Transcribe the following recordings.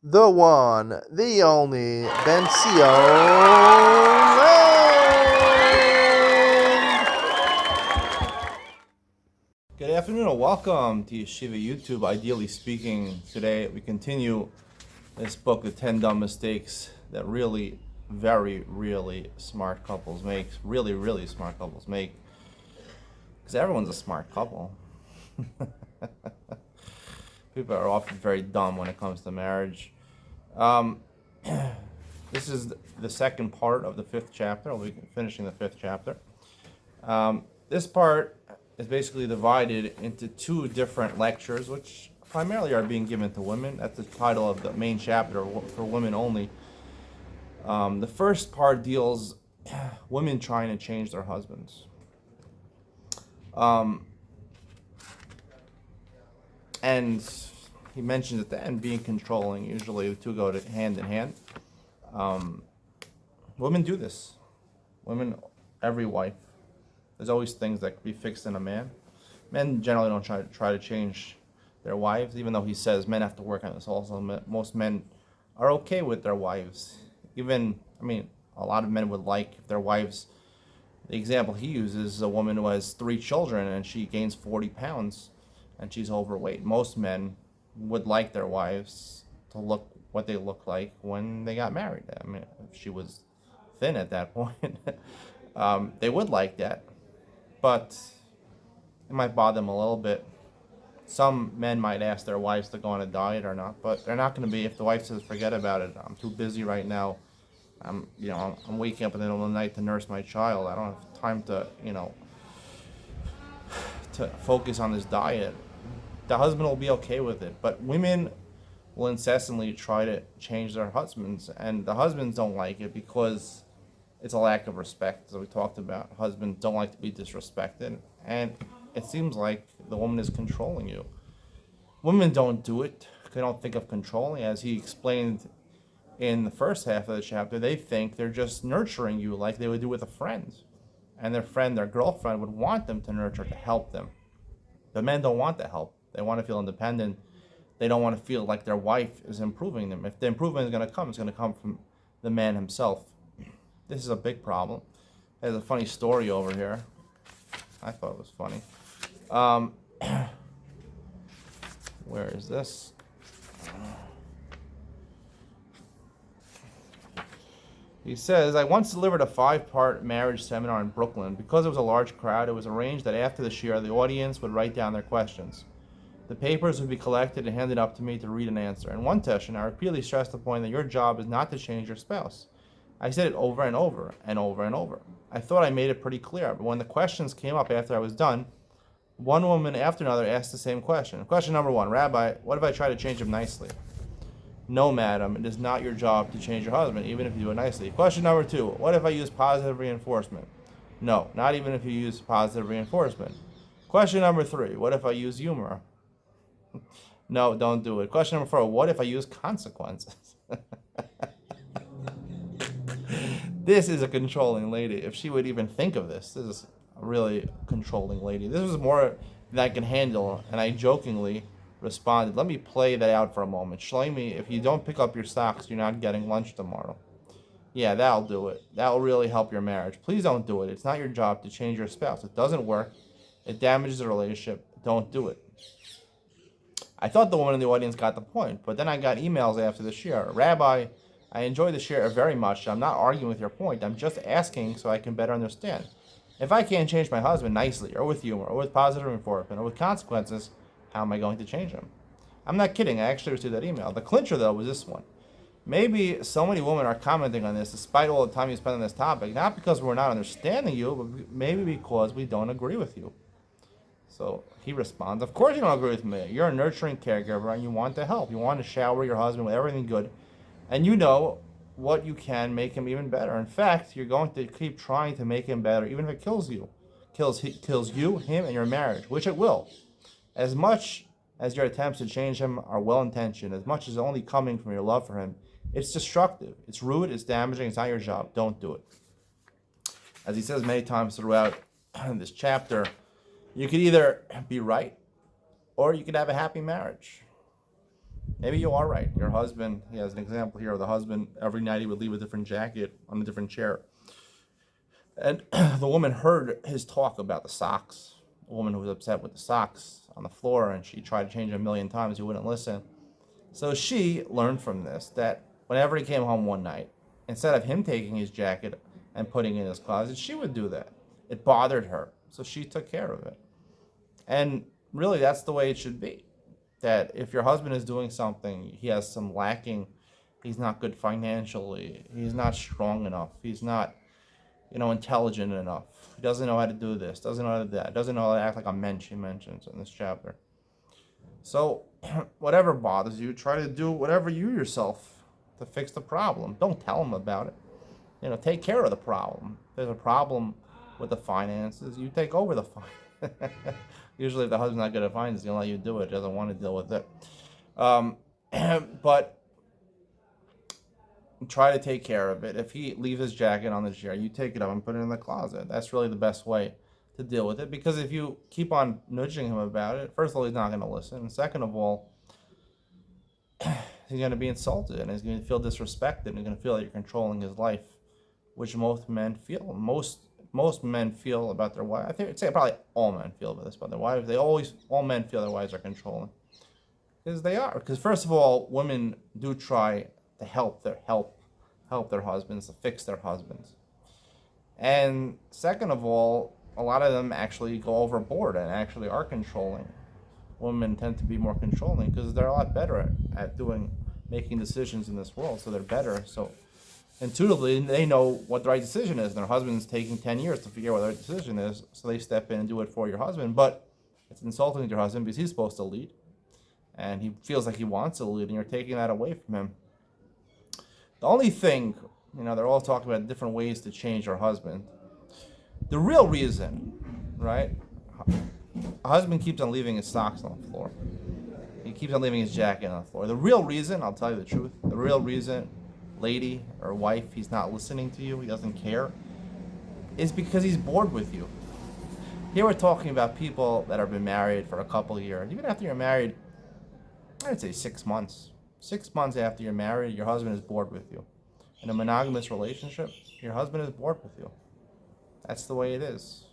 The one, the only, Bencio Land. Good afternoon and welcome to Yeshiva YouTube. Ideally speaking, today we continue this book, The 10 Dumb Mistakes That really smart couples make. Really smart couples make. Because everyone's a smart couple. People are often very dumb when it comes to marriage. This is the second part of the fifth chapter. We'll be finishing the fifth chapter. This part is basically divided into two different lectures, which primarily are being given to women. That's the title of the main chapter for women only. The first part deals women trying to change their husbands. And he mentions at the end being controlling. Usually the two go hand in hand. Women do this. Women, every wife. There's always things that could be fixed in a man. Men generally don't try to change their wives, even though he says men have to work on this also. Most men are okay with their wives. A lot of men would like if their wives, the example he uses is a woman who has 3 children and she gains 40 pounds and she's overweight. Most men would like their wives to look what they look like when they got married. If she was thin at that point, they would like that, but it might bother them a little bit. Some men might ask their wives to go on a diet or not, but they're not going to be. If the wife says, "Forget about it. I'm too busy right now. I'm waking up in the middle of the night to nurse my child. I don't have time to focus on this diet." The husband will be okay with it, but women will incessantly try to change their husbands, and the husbands don't like it because it's a lack of respect, as we talked about. Husbands don't like to be disrespected, and it seems like the woman is controlling you. Women don't do it. They don't think of controlling. As he explained in the first half of the chapter, they think they're just nurturing you like they would do with a friend. And their friend, their girlfriend, would want them to nurture, to help them. But men don't want the help. They want to feel independent. They don't want to feel like their wife is improving them. If the improvement is going to come, it's going to come from the man himself. This is a big problem. There's a funny story over here. I thought it was funny. Where is this? He says, I once delivered a 5-part marriage seminar in Brooklyn. Because it was a large crowd, it was arranged that after the shiur, the audience would write down their questions. The papers would be collected and handed up to me to read and answer. In one session, I repeatedly stressed the point that your job is not to change your spouse. I said it over and over and over and over. I thought I made it pretty clear, but when the questions came up after I was done, one woman after another asked the same question. Question number 1, Rabbi, what if I try to change him nicely? No, madam, it is not your job to change your husband, even if you do it nicely. Question number 2, what if I use positive reinforcement? No, not even if you use positive reinforcement. Question number 3, what if I use humor? No, don't do it. Question number 4, what if I use consequences? This is a controlling lady. If she would even think of this is a really controlling lady. This was more than I can handle, and I jokingly responded, let me play that out for a moment. Shlomi, if you don't pick up your socks, you're not getting lunch tomorrow. Yeah, that'll do it. That'll really help your marriage. Please don't do it. It's not your job to change your spouse. It doesn't work. It damages the relationship. Don't do it. I thought the woman in the audience got the point, but then I got emails after the shiur. Rabbi, I enjoy the shiur very much. I'm not arguing with your point. I'm just asking so I can better understand. If I can't change my husband nicely, or with humor, or with positive reinforcement, or with consequences, how am I going to change him? I'm not kidding. I actually received that email. The clincher, though, was this one. Maybe so many women are commenting on this, despite all the time you spend on this topic, not because we're not understanding you, but maybe because we don't agree with you. So he responds, of course you don't agree with me. You're a nurturing caregiver and you want to help. You want to shower your husband with everything good. And you know what you can make him even better. In fact, you're going to keep trying to make him better, even if it kills you. Kills you, him, and your marriage, which it will. As much as your attempts to change him are well-intentioned, as much as only coming from your love for him, it's destructive. It's rude, it's damaging, it's not your job. Don't do it. As he says many times throughout this chapter, you could either be right or you could have a happy marriage. maybe you are right. Your husband, he has an example here of the husband, every night he would leave a different jacket on a different chair. And the woman heard his talk about the socks. A woman who was upset with the socks on the floor, and she tried to change it a million times. He wouldn't listen. So she learned from this that whenever he came home one night, instead of him taking his jacket and putting it in his closet, she would do that. It bothered her. So she took care of it. And really, that's the way it should be. That if your husband is doing something, he has some lacking, he's not good financially, he's not strong enough, he's not, intelligent enough, he doesn't know how to do this, doesn't know how to do that, doesn't know how to act like a man, she mentions in this chapter. So, whatever bothers you, try to do whatever you yourself to fix the problem. Don't tell him about it. Take care of the problem. If there's a problem with the finances, you take over the finances. Usually, if the husband's not good at finances, he'll let you do it. He doesn't want to deal with it. But try to take care of it. If he leaves his jacket on the chair, you take it up and put it in the closet. That's really the best way to deal with it. Because if you keep on nudging him about it, first of all, he's not going to listen. And second of all, he's going to be insulted and he's going to feel disrespected. And he's going to feel that you're controlling his life, which most men feel. Most men feel about their wives. I'd say probably all men feel about this about their wives. All men feel their wives are controlling. Because they are. Because first of all, women do try to help their husbands, to fix their husbands. And second of all, a lot of them actually go overboard and actually are controlling. Women tend to be more controlling because they're a lot better at making decisions in this world, so they're better. So intuitively, they know what the right decision is, and their husband's taking 10 years to figure out what the right decision is, so they step in and do it for your husband. But it's insulting to your husband because he's supposed to lead, and he feels like he wants to lead, and you're taking that away from him. The only thing, they're all talking about different ways to change our husband. The real reason, right? A husband keeps on leaving his socks on the floor. He keeps on leaving his jacket on the floor. The real reason, I'll tell you the truth, the real reason, lady or wife, he's not listening to you, he doesn't care, is because he's bored with you. Here we're talking about people that have been married for a couple of years. Even after you're married, I'd say 6 months. 6 months after you're married, your husband is bored with you. In a monogamous relationship, your husband is bored with you. That's the way it is.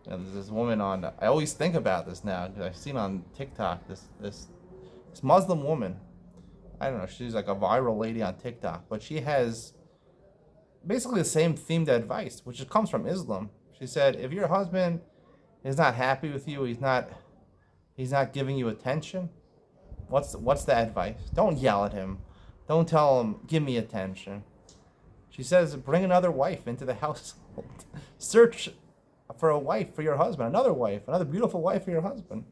There's this woman I always think about this now, because I've seen on TikTok, this Muslim woman. I don't know, she's like a viral lady on TikTok, but she has basically the same themed advice, which comes from Islam. She said, if your husband is not happy with you, he's not giving you attention, what's the advice? Don't yell at him. Don't tell him, give me attention. She says, bring another wife into the household. Search for a wife for your husband, another beautiful wife for your husband.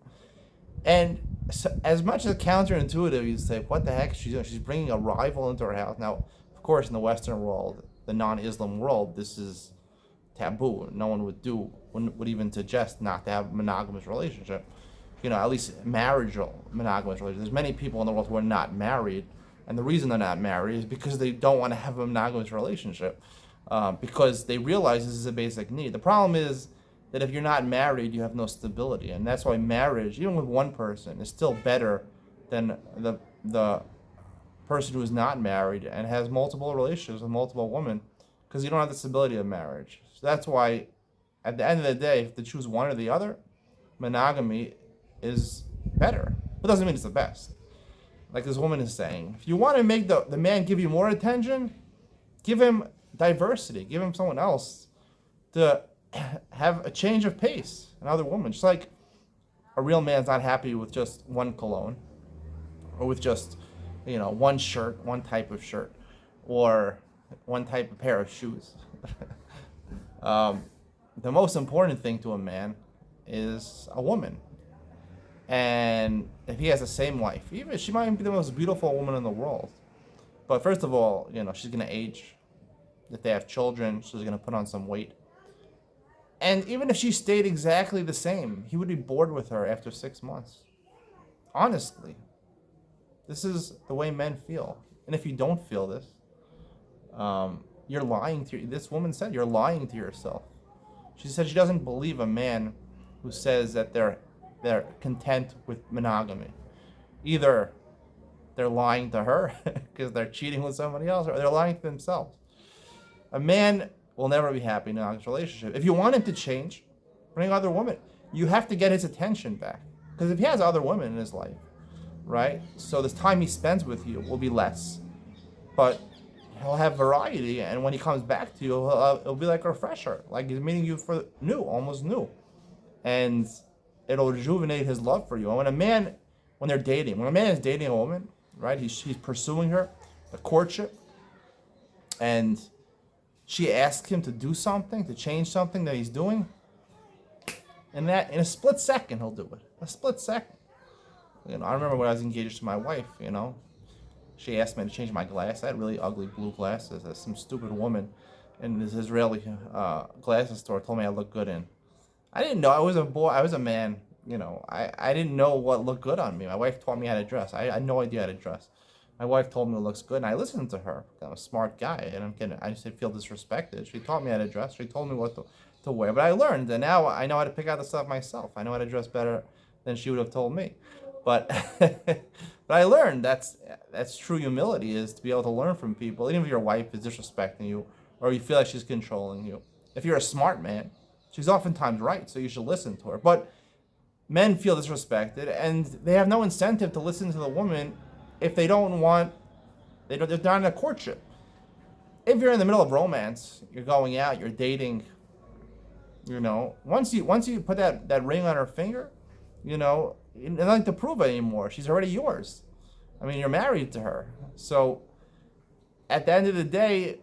And so, as much as counterintuitive, you say, what the heck is she doing? She's bringing a rival into her house. Now, of course, in the Western world, the non-Islam world, this is taboo. No one would even suggest not to have a monogamous relationship. At least marriageable monogamous relationship. There's many people in the world who are not married, and the reason they're not married is because they don't want to have a monogamous relationship, because they realize this is a basic need. The problem is that if you're not married, you have no stability, and that's why marriage, even with one person, is still better than the person who is not married and has multiple relationships with multiple women, because you don't have the stability of marriage. So that's why, at the end of the day, if to choose one or the other, monogamy is better. It doesn't mean it's the best. Like this woman is saying, if you want to make the man give you more attention, give him diversity, give him someone else to have a change of pace, another woman. Just like a real man's not happy with just one cologne, or with just, one shirt, one type of shirt, or one type of pair of shoes. The most important thing to a man is a woman. And if he has the same wife, even she might be the most beautiful woman in the world, but first of all, she's gonna age. If they have children, she's gonna put on some weight. And even if she stayed exactly the same, he would be bored with her after 6 months. Honestly, this is the way men feel. And if you don't feel this, you're lying to. This woman said you're lying to yourself. She said she doesn't believe a man who says that they're content with monogamy. Either they're lying to her because they're cheating with somebody else, or they're lying to themselves. A man will never be happy in a monogamous relationship. If you want him to change, bring other women. You have to get his attention back. Because if he has other women in his life, right? So this time he spends with you will be less. But he'll have variety, and when he comes back to you, it'll be like a refresher. Like he's meeting you for new, almost new. And it'll rejuvenate his love for you. And when a man is dating a woman, right? He's pursuing her, a courtship, and she asks him to do something, to change something that he's doing, and that in a split second he'll do it. A split second. I remember when I was engaged to my wife. She asked me to change my glass. I had really ugly blue glasses that some stupid woman in this Israeli glasses store told me I looked good in. I didn't know. I was a boy. I was a man. I didn't know what looked good on me. My wife taught me how to dress. I had no idea how to dress. My wife told me it looks good, and I listened to her. I'm a smart guy, and I just feel disrespected. She taught me how to dress. She told me what to wear. But I learned, and now I know how to pick out the stuff myself. I know how to dress better than she would have told me. But but I learned that's true humility, is to be able to learn from people, even if your wife is disrespecting you or you feel like she's controlling you. If you're a smart man, she's oftentimes right, so you should listen to her. But men feel disrespected, and they have no incentive to listen to the woman if they're not in a courtship. If you're in the middle of romance, you're going out, you're dating, once you put that ring on her finger, there's nothing to prove anymore. She's already yours. I mean, you're married to her. So at the end of the day,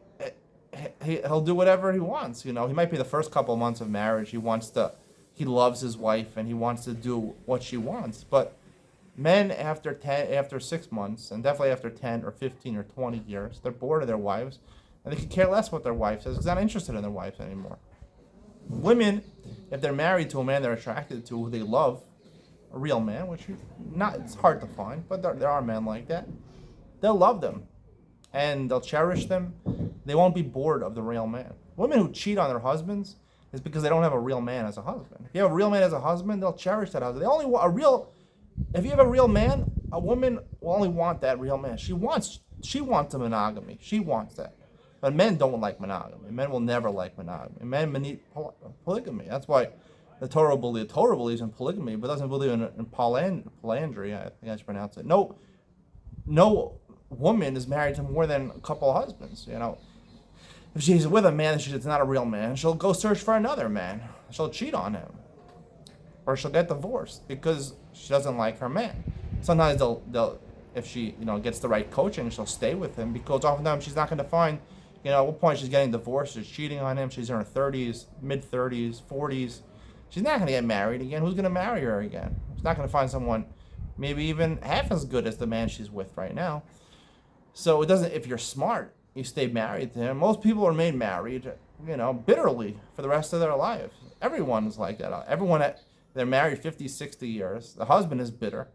he'll do whatever he wants. He might be the first couple of months of marriage. He loves his wife and he wants to do what she wants. But men after 6 months, and definitely after 10 or 15 or 20 years, they're bored of their wives, and they could care less what their wife says because they're not interested in their wives anymore. Women, if they're married to a man they're attracted to, who they love, a real man, it's hard to find, but there are men like that, they'll love them and they'll cherish them. They won't be bored of the real man. Women who cheat on their husbands is because they don't have a real man as a husband. If you have a real man as a husband, they'll cherish that husband. If you have a real man, a woman will only want that real man. She wants a monogamy. She wants that. But men don't like monogamy. Men will never like monogamy. Men need polygamy. That's why the Torah believes in polygamy, but doesn't believe in polyandry. I think I should pronounce it. No woman is married to more than a couple of husbands. If she's with a man and it's not a real man, she'll go search for another man. She'll cheat on him, or she'll get divorced because she doesn't like her man. Sometimes they'll if she gets the right coaching, she'll stay with him, because oftentimes she's not going to find, at what point she's getting divorced, she's cheating on him, she's in her 30s, mid-30s, 40s. She's not going to get married again. Who's going to marry her again? She's not going to find someone maybe even half as good as the man she's with right now. So it doesn't. If you're smart, you stay married to him. Most people are made married, bitterly for the rest of their lives. Everyone's like that. They're married 50, 60 years. The husband is bitter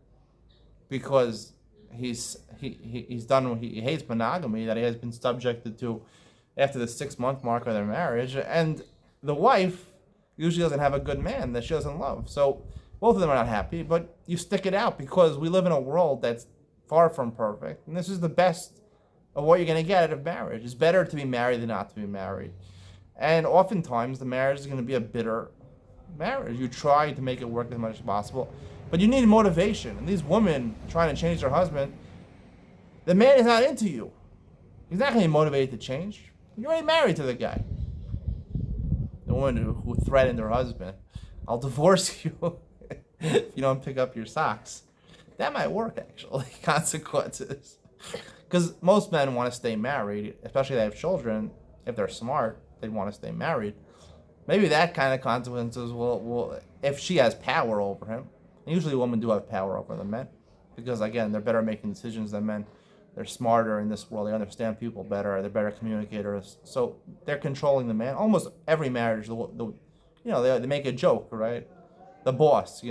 because he hates monogamy that he has been subjected to after the 6-month mark of their marriage, and the wife usually doesn't have a good man that she doesn't love. So both of them are not happy, but you stick it out because we live in a world that's far from perfect, and this is the best of what you're going to get out of marriage. It's better to be married than not to be married. And oftentimes the marriage is going to be a bitter marriage. You try to make it work as much as possible, but you need motivation. And these women trying to change their husband, the man is not into you. He's not going to be motivated to change. You're already married to the guy. The woman who threatened her husband, I'll divorce you if you don't pick up your socks. That might work, actually. Consequences. Because most men want to stay married, especially if they have children. If they're smart, they want to stay married. Maybe that kind of consequences will if she has power over him. And usually women do have power over the men, because again, they're better at making decisions than men. They're smarter in this world. They understand people better. They're better communicators. So they're controlling the man. Almost every marriage, they make a joke, right? The boss,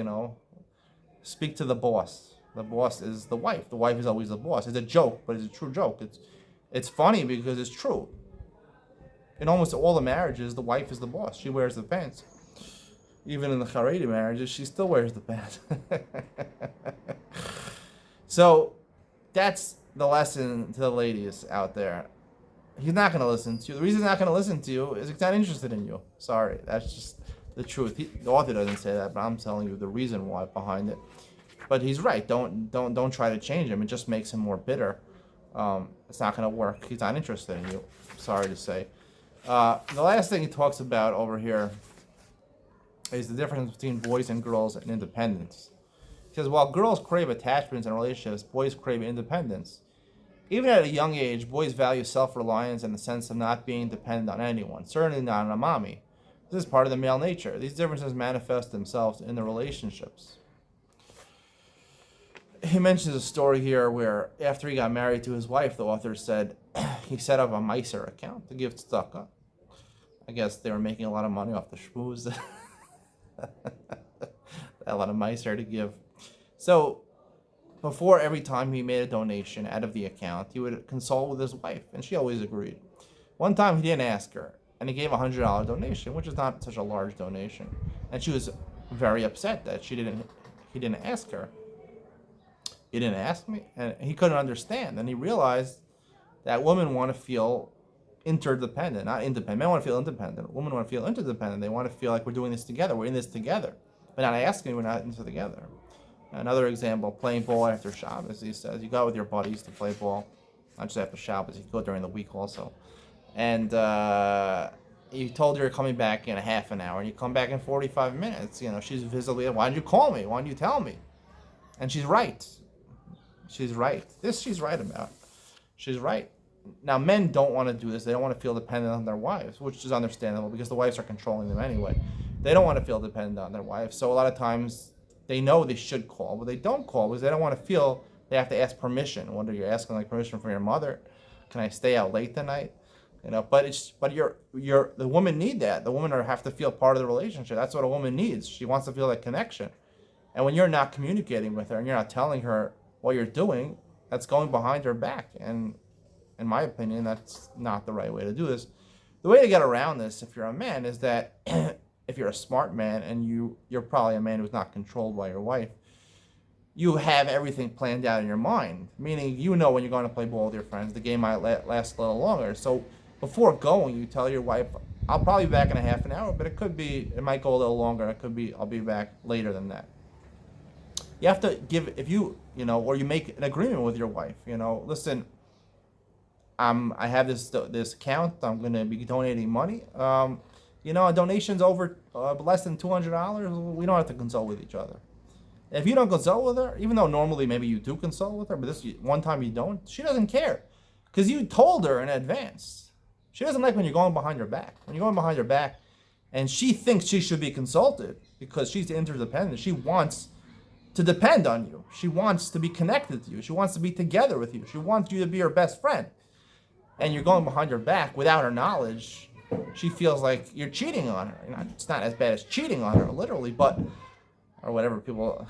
speak to the boss. The boss is the wife. The wife is always the boss. It's a joke, but it's a true joke. It's funny because it's true. In almost all the marriages, the wife is the boss. She wears the pants. Even in the Haredi marriages, she still wears the pants. So that's the lesson to the ladies out there. He's not going to listen to you. The reason he's not going to listen to you is he's not interested in you. Sorry, that's just the truth. The author doesn't say that, but I'm telling you the reason why behind it. But he's right. Don't try to change him. It just makes him more bitter. It's not going to work. He's not interested in you. Sorry to say. The last thing he talks about over here is the difference between boys and girls and independence. He says, while girls crave attachments and relationships, boys crave independence. Even at a young age, boys value self-reliance and the sense of not being dependent on anyone, certainly not on a mommy. This is part of the male nature. These differences manifest themselves in the relationships. He mentions a story here where after he got married to his wife, the author said he set up a Miser account to give tzedakah. I guess they were making a lot of money off the shmooze. A lot of Miser to give. So before every time he made a donation out of the account, he would consult with his wife, and she always agreed. One time he didn't ask her, and he gave a $100 donation, which is not such a large donation, and she was very upset that he didn't ask her. You didn't ask me, and he couldn't understand. And he realized that women want to feel interdependent, not independent. Men want to feel independent. Women want to feel interdependent. They want to feel like we're doing this together. We're in this together. But not asking, we're not in this together. Another example, playing ball after Shabbos. He says, you go out with your buddies to play ball, not just after Shabbos, you go during the week also. And you told her you're coming back in a half an hour, and you come back in 45 minutes. You know, she's visibly, why didn't you call me? Why didn't you tell me? And she's right. She's right. This she's right about. She's right. Now, men don't want to do this. They don't want to feel dependent on their wives, which is understandable because the wives are controlling them anyway. They don't want to feel dependent on their wives. So a lot of times they know they should call, but they don't call because they don't want to feel they have to ask permission. Whether you're asking like permission from your mother, can I stay out late tonight? You know, but the women need that. The women have to feel part of the relationship. That's what a woman needs. She wants to feel that connection. And when you're not communicating with her and you're not telling her what you're doing, that's going behind her back. And in my opinion, that's not the right way to do this. The way to get around this, if you're a man, is that if you're a smart man and you're probably a man who's not controlled by your wife, you have everything planned out in your mind. Meaning, you know when you're going to play ball with your friends, the game might last a little longer. So before going, you tell your wife, I'll probably be back in a half an hour, but it might go a little longer. I'll be back later than that. You have to give, or you make an agreement with your wife. Listen, I have this account. I'm going to be donating money. A donation's over less than $200. We don't have to consult with each other. If you don't consult with her, even though normally maybe you do consult with her, but this one time you don't, she doesn't care because you told her in advance. She doesn't like when you're going behind her back. When you're going behind her back, and she thinks she should be consulted because she's interdependent. She wants to depend on you. She wants to be connected to you. She wants to be together with you. She wants you to be her best friend. And you're going behind her back without her knowledge. She feels like you're cheating on her. It's not as bad as cheating on her, literally, or whatever people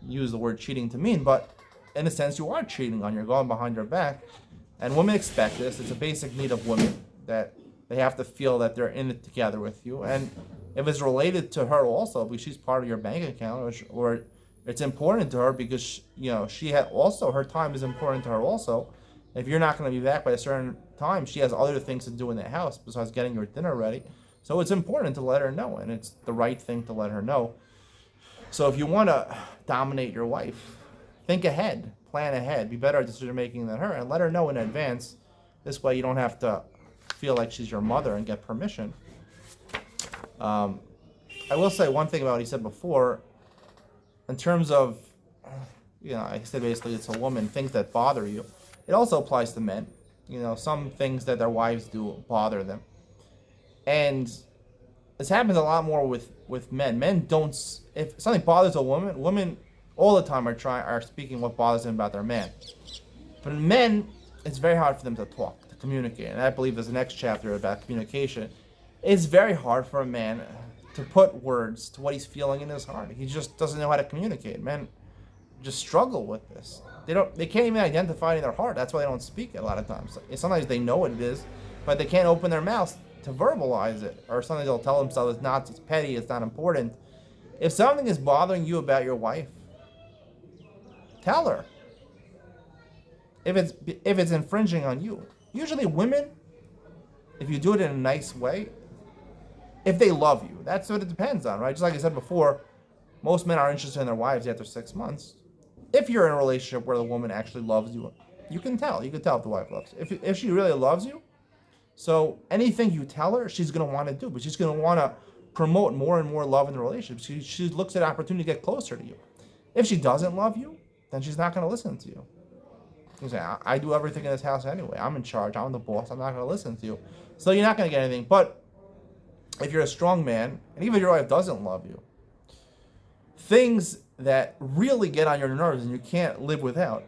use the word cheating to mean, but in a sense you are cheating on her. You're going behind her back. And women expect this. It's a basic need of women that they have to feel that they're in it together with you. And if it's related to her also, because she's part of your bank account, or it's important to her because she had also, her time is important to her also. If you're not going to be back by a certain time, she has other things to do in the house besides getting your dinner ready. So it's important to let her know, and it's the right thing to let her know. So if you want to dominate your wife, think ahead, plan ahead, be better at decision making than her, and let her know in advance. This way you don't have to feel like she's your mother and get permission. I will say one thing about what he said before. In terms of, I said basically it's a woman, things that bother you. It also applies to men. Some things that their wives do bother them. And this happens a lot more with men. Men don't, if something bothers a woman, women all the time are speaking what bothers them about their man. But in men, it's very hard for them to talk, to communicate. And I believe there's the next chapter about communication. It's very hard for a man to put words to what he's feeling in his heart. He just doesn't know how to communicate. Men just struggle with this. They can't even identify it in their heart. That's why they don't speak it a lot of times. Sometimes they know what it is, but they can't open their mouths to verbalize it. Or sometimes they'll tell themselves it's petty, it's not important. If something is bothering you about your wife, tell her. if it's infringing on you. Usually women, if you do it in a nice way, if they love you, that's what it depends on, right? Just like I said before, most men are interested in their wives after 6 months. If you're in a relationship where the woman actually loves you, you can tell. You can tell if the wife loves you. If she really loves you, so anything you tell her, she's gonna want to do, but she's gonna want to promote more and more love in the relationship. She looks at opportunity to get closer to you. If she doesn't love you, then she's not gonna listen to you. You say, I do everything in this house anyway. I'm in charge. I'm the boss. I'm not gonna listen to you. So you're not gonna get anything. But if you're a strong man, and even if your wife doesn't love you, things that really get on your nerves and you can't live without.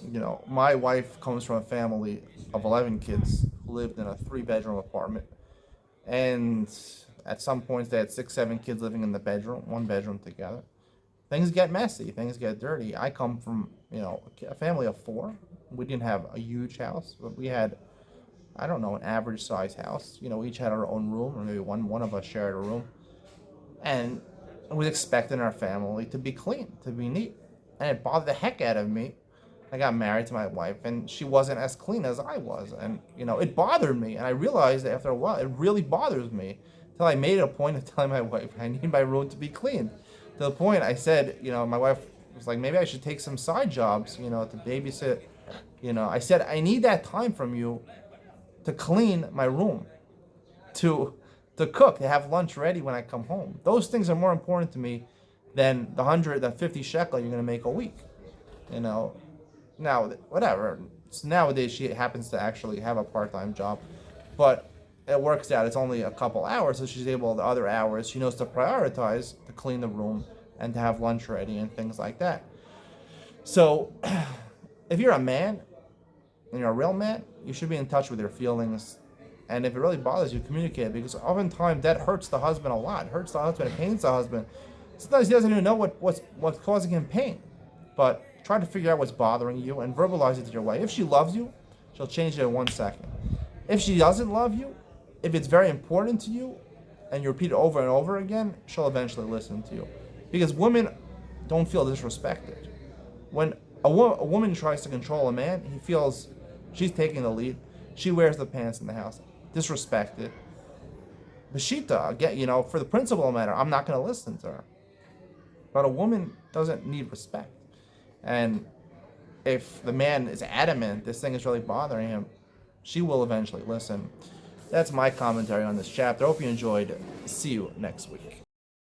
You know, my wife comes from a family of 11 kids who lived in a 3-bedroom apartment. And at some points they had 6, 7 kids living in the bedroom, 1 bedroom together. Things get messy. Things get dirty. I come from, a family of 4. We didn't have a huge house, but we had, I don't know, an average size house. We each had our own room, or maybe one of us shared a room. And it was expected in our family to be clean, to be neat. And it bothered the heck out of me. I got married to my wife, and she wasn't as clean as I was. And, it bothered me. And I realized that after a while, it really bothers me. Until I made it a point of telling my wife, I need my room to be clean. To the point I said, my wife was like, maybe I should take some side jobs, to babysit. I said, I need that time from you to clean my room, to cook, to have lunch ready when I come home. Those things are more important to me than the 50 shekel you're going to make a week. Now, whatever. So nowadays, she happens to actually have a part-time job, but it works out. It's only a couple hours, so she's able, the other hours, she knows to prioritize to clean the room and to have lunch ready and things like that. So, if you're a man, and you're a real man, you should be in touch with your feelings. And if it really bothers you, communicate, because oftentimes that hurts the husband a lot. It hurts the husband, it pains the husband. Sometimes he doesn't even know what's causing him pain. But try to figure out what's bothering you and verbalize it to your wife. If she loves you, she'll change it in 1 second. If she doesn't love you, if it's very important to you, and you repeat it over and over again, she'll eventually listen to you. Because women don't feel disrespected. When a woman tries to control a man, he feels she's taking the lead. She wears the pants in the house. Disrespected. Bashita, again, for the principle matter, I'm not going to listen to her. But a woman doesn't need respect. And if the man is adamant this thing is really bothering him, she will eventually listen. That's my commentary on this chapter. I hope you enjoyed. See you next week.